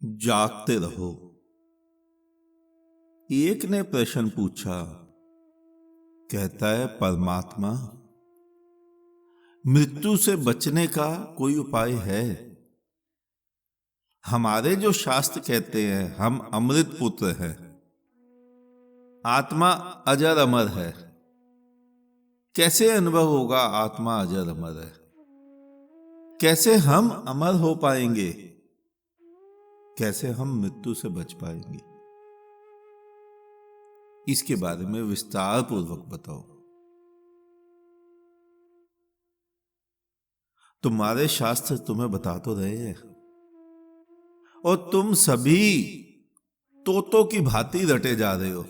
जागते रहो। एक ने प्रश्न पूछा। कहता है, परमात्मा, मृत्यु से बचने का कोई उपाय है? हमारे जो शास्त्र कहते हैं हम अमृत पुत्र हैं, आत्मा अजर अमर है। कैसे अनुभव होगा आत्मा अजर अमर है? कैसे हम अमर हो पाएंगे? कैसे हम मृत्यु से बच पाएंगे? इसके बारे में विस्तार पूर्वक बताओ। तुम्हारे शास्त्र तुम्हें बता तो रहे हैं, और तुम सभी तोतों की भांति रटे जा रहे हो।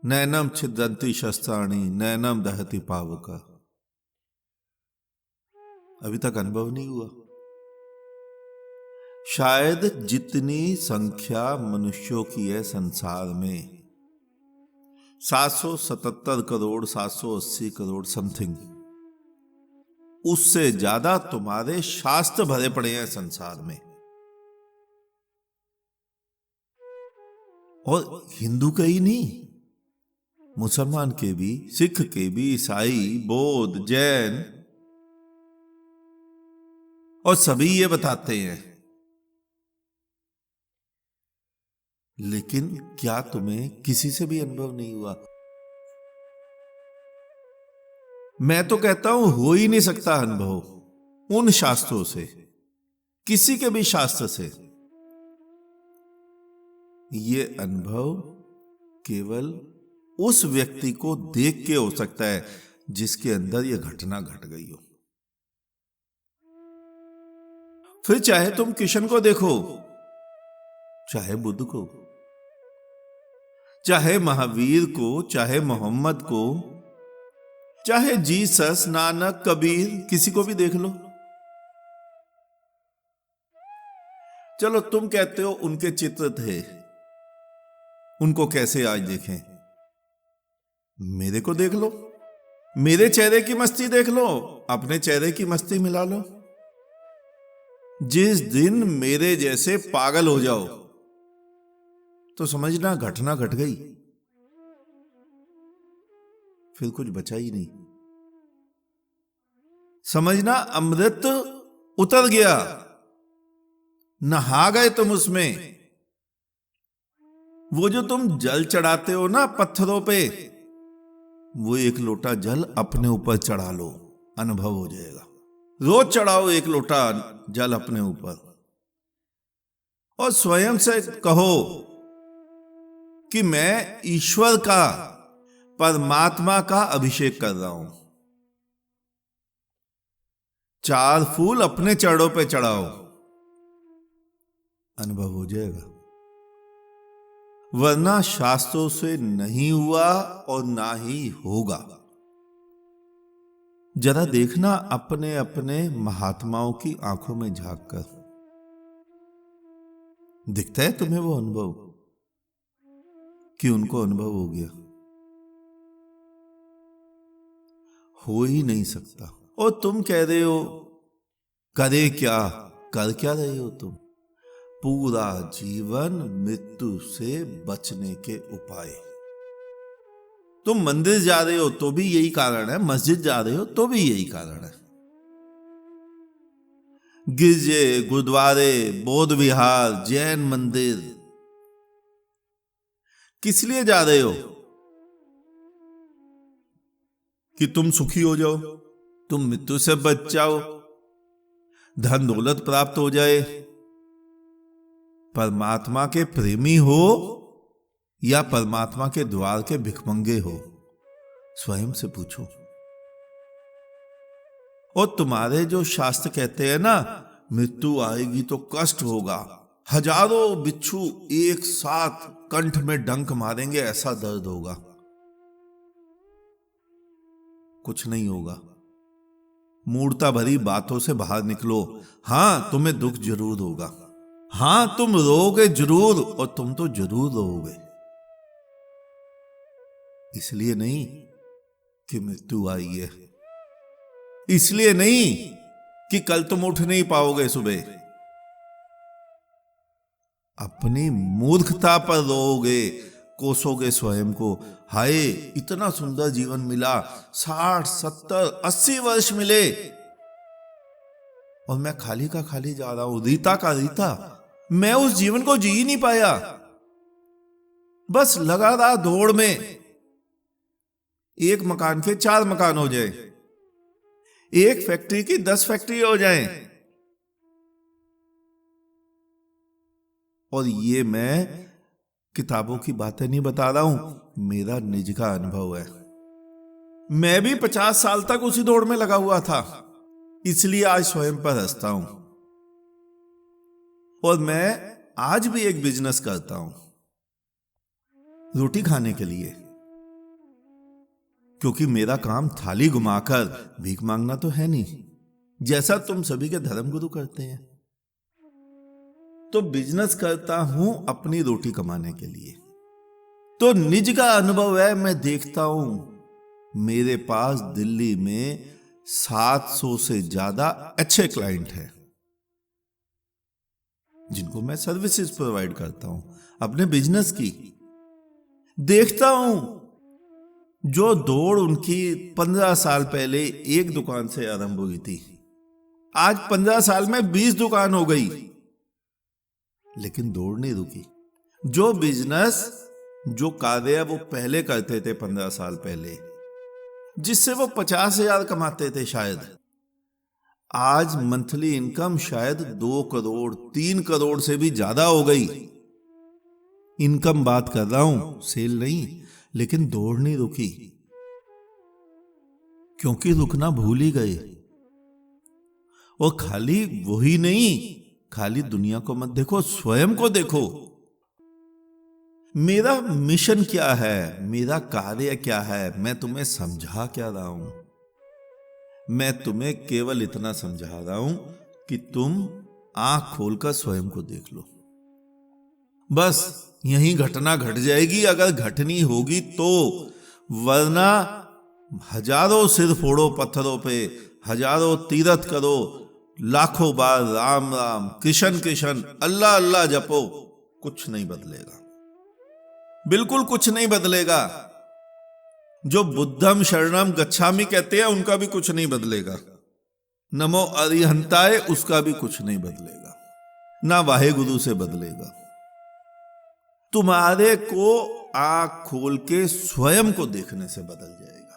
नैनम छिद्रंती शस्त्राणि नैनम दहति पावका। अभी तक अनुभव नहीं हुआ। शायद जितनी संख्या मनुष्यों की है संसार में, 777 करोड़ 780 करोड़ समथिंग, उससे ज्यादा तुम्हारे शास्त्र भरे पड़े हैं संसार में। और हिंदू के ही नहीं, मुसलमान के भी, सिख के भी, ईसाई, बौद्ध, जैन, और सभी ये बताते हैं। लेकिन क्या तुम्हें किसी से भी अनुभव नहीं हुआ? मैं तो कहता हूं हो ही नहीं सकता अनुभव उन शास्त्रों से, किसी के भी शास्त्र से। ये अनुभव केवल उस व्यक्ति को देख के हो सकता है जिसके अंदर यह घटना घट गई हो। फिर चाहे तुम किशन को देखो, चाहे बुद्ध को, चाहे महावीर को, चाहे मोहम्मद को, चाहे जीसस, नानक, कबीर, किसी को भी देख लो। चलो तुम कहते हो उनके चित्र थे, उनको कैसे आज देखें? मेरे को देख लो, मेरे चेहरे की मस्ती देख लो, अपने चेहरे की मस्ती मिला लो। जिस दिन मेरे जैसे पागल हो जाओ तो समझना घटना घट गई, फिर कुछ बचा ही नहीं। समझना अमृत उतर गया, नहा गए तुम उसमें। वो जो तुम जल चढ़ाते हो ना पत्थरों पे, वो एक लोटा जल अपने ऊपर चढ़ा लो, अनुभव हो जाएगा। रोज चढ़ाओ एक लोटा जल अपने ऊपर, और स्वयं से कहो कि मैं ईश्वर का, परमात्मा का अभिषेक कर रहा हूं। 4 फूल अपने चरणों पे चढ़ाओ, अनुभव हो जाएगा। वरना शास्त्रों से नहीं हुआ और ना ही होगा। जरा देखना अपने अपने महात्माओं की आंखों में झांक कर, दिखता है तुम्हें वो अनुभव कि उनको अनुभव हो गया? हो ही नहीं सकता। और तुम कह रहे हो करे क्या, कर क्या रहे हो तुम? पूरा जीवन मृत्यु से बचने के उपाय। तुम मंदिर जा रहे हो तो भी यही कारण है, मस्जिद जा रहे हो तो भी यही कारण है। गिरजे, गुरुद्वारे, बौद्ध विहार, जैन मंदिर, किस लिए जा रहे हो? कि तुम सुखी हो जाओ, तुम मृत्यु से बच जाओ, धन दौलत प्राप्त हो जाए। परमात्मा के प्रेमी हो या परमात्मा के द्वार के भिखमंगे हो? स्वयं से पूछो। और तुम्हारे जो शास्त्र कहते हैं ना, मृत्यु आएगी तो कष्ट होगा, हजारों बिच्छू एक साथ कंठ में डंक मारेंगे, ऐसा दर्द होगा। कुछ नहीं होगा। मूर्ता भरी बातों से बाहर निकलो। हां, तुम्हें दुख जरूर होगा, हां तुम रोओगे जरूर, और तुम तो जरूर रोओगे। इसलिए नहीं कि मृत्यु आई है, इसलिए नहीं कि कल तुम उठ नहीं पाओगे सुबह, अपनी मूर्खता पर रोओगे, कोसोगे स्वयं को। हाय, इतना सुंदर जीवन मिला, 60, 70, 80 वर्ष मिले और मैं खाली का खाली जा रहा हूं, रीता का रीता। मैं उस जीवन को जी ही नहीं पाया, बस लगा रहा दौड़ में। एक मकान के 4 मकान हो जाए, एक फैक्ट्री की 10 फैक्ट्री हो जाए। और ये मैं किताबों की बातें नहीं बता रहा हूं, मेरा निज का अनुभव है। मैं भी 50 साल तक उसी दौड़ में लगा हुआ था, इसलिए आज स्वयं पर हंसता हूं। और मैं आज भी एक बिजनेस करता हूं, रोटी खाने के लिए, क्योंकि मेरा काम थाली घुमाकर भीख मांगना तो है नहीं, जैसा तुम सभी के धर्मगुरु करते हैं। तो बिजनेस करता हूं अपनी रोटी कमाने के लिए। तो निज का अनुभव है, मैं देखता हूं मेरे पास दिल्ली में 700 से ज्यादा अच्छे क्लाइंट हैं, जिनको मैं सर्विसेज प्रोवाइड करता हूं अपने बिजनेस की। देखता हूं जो दौड़ उनकी 15 साल पहले एक दुकान से आरंभ हुई थी, आज 15 साल में 20 दुकान हो गई, लेकिन दौड़ नहीं रुकी। जो बिजनेस, जो कार्य वो पहले करते थे 15 साल पहले, जिससे वो 50,000 कमाते थे शायद, आज मंथली इनकम शायद 2 करोड़ 3 करोड़ से भी ज्यादा हो गई। इनकम बात कर रहा हूं, सेल नहीं। लेकिन दौड़ नहीं रुकी, क्योंकि रुकना भूल ही गए। और खाली वही नहीं, खाली दुनिया को मत देखो, स्वयं को देखो। मेरा मिशन क्या है, मेरा कार्य क्या है, मैं तुम्हें समझा क्या रहा हूं? मैं तुम्हें केवल इतना समझा रहा हूं कि तुम आंख खोलकर स्वयं को देख लो। बस यही घटना घट जाएगी, अगर घटनी होगी तो, वरना हजारों सिर फोड़ो पत्थरों पे, हजारों तीरथ करो, लाखों बार राम राम कृष्ण कृष्ण अल्लाह अल्लाह जपो, कुछ नहीं बदलेगा, बिल्कुल कुछ नहीं बदलेगा। जो बुद्धम शरणम गच्छामि कहते हैं उनका भी कुछ नहीं बदलेगा, नमो अरिहंताय उसका भी कुछ नहीं बदलेगा, ना वाहेगुरु से बदलेगा। तुम्हारे को आंख खोल के स्वयं को देखने से बदल जाएगा।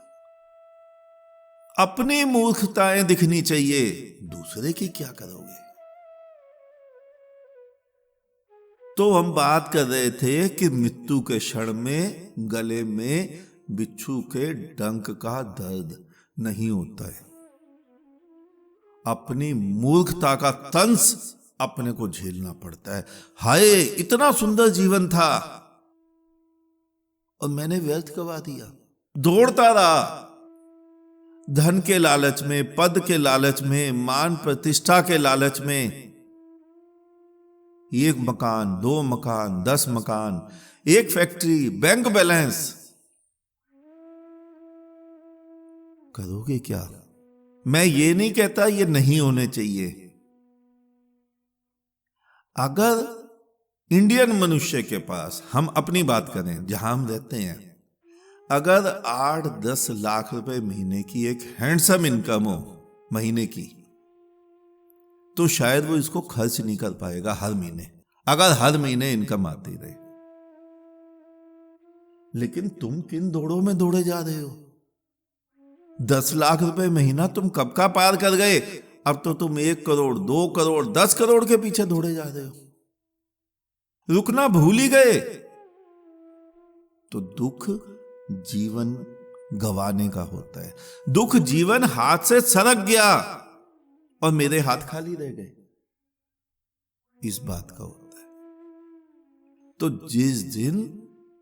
अपनी मूर्खताएं दिखनी चाहिए, दूसरे की क्या करोगे? तो हम बात कर रहे थे कि मृत्यु के क्षण में गले में बिच्छू के डंक का दर्द नहीं होता है। अपनी मूर्खता का तंस अपने को झेलना पड़ता है। हाय, इतना सुंदर जीवन था और मैंने व्यर्थ गवा दिया। दौड़ता रहा धन के लालच में, पद के लालच में, मान प्रतिष्ठा के लालच में। 1 मकान, 2 मकान, 10 मकान, 1 फैक्ट्री, बैंक बैलेंस। करोगे क्या? मैं ये नहीं कहता ये नहीं होने चाहिए। अगर इंडियन मनुष्य के पास, हम अपनी बात करें जहां हम रहते हैं, अगर 8-10 लाख रुपए महीने की एक हैंडसम इनकम हो महीने की, तो शायद वो इसको खर्च नहीं कर पाएगा हर महीने, अगर हर महीने इनकम आती रहे। लेकिन तुम किन दौड़ों में दौड़े जा रहे हो? 10 लाख रुपए महीना तुम कब का पार कर गए? अब तो तुम 1 करोड़, 2 करोड़, 10 करोड़ के पीछे दौड़े जा रहे हो। रुकना भूल ही गए। तो दुख जीवन गंवाने का होता है। दुख जीवन हाथ से सरक गया और मेरे हाथ खाली रह गए, इस बात का होता है। तो जिस दिन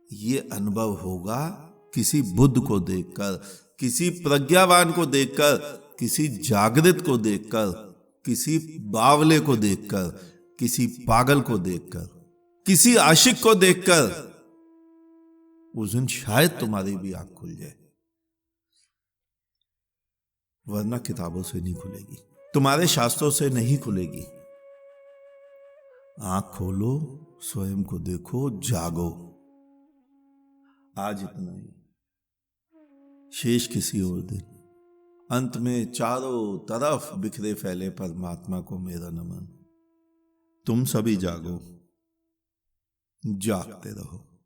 ये अनुभव होगा, किसी बुद्ध को देखकर, किसी प्रज्ञावान को देखकर, किसी जागृत को देखकर, किसी बावले को देखकर, किसी पागल को देखकर, किसी आशिक को देखकर, उस दिन शायद तुम्हारी भी आंख खुल जाए, वरना किताबों से नहीं खुलेगी, तुम्हारे शास्त्रों से नहीं खुलेगी। आंख खोलो, स्वयं को देखो, जागो। आज इतना ही, शेष किसी और दिन। अंत में चारों तरफ बिखरे फैले परमात्मा को मेरा नमन। तुम सभी जागो, जागते रहो।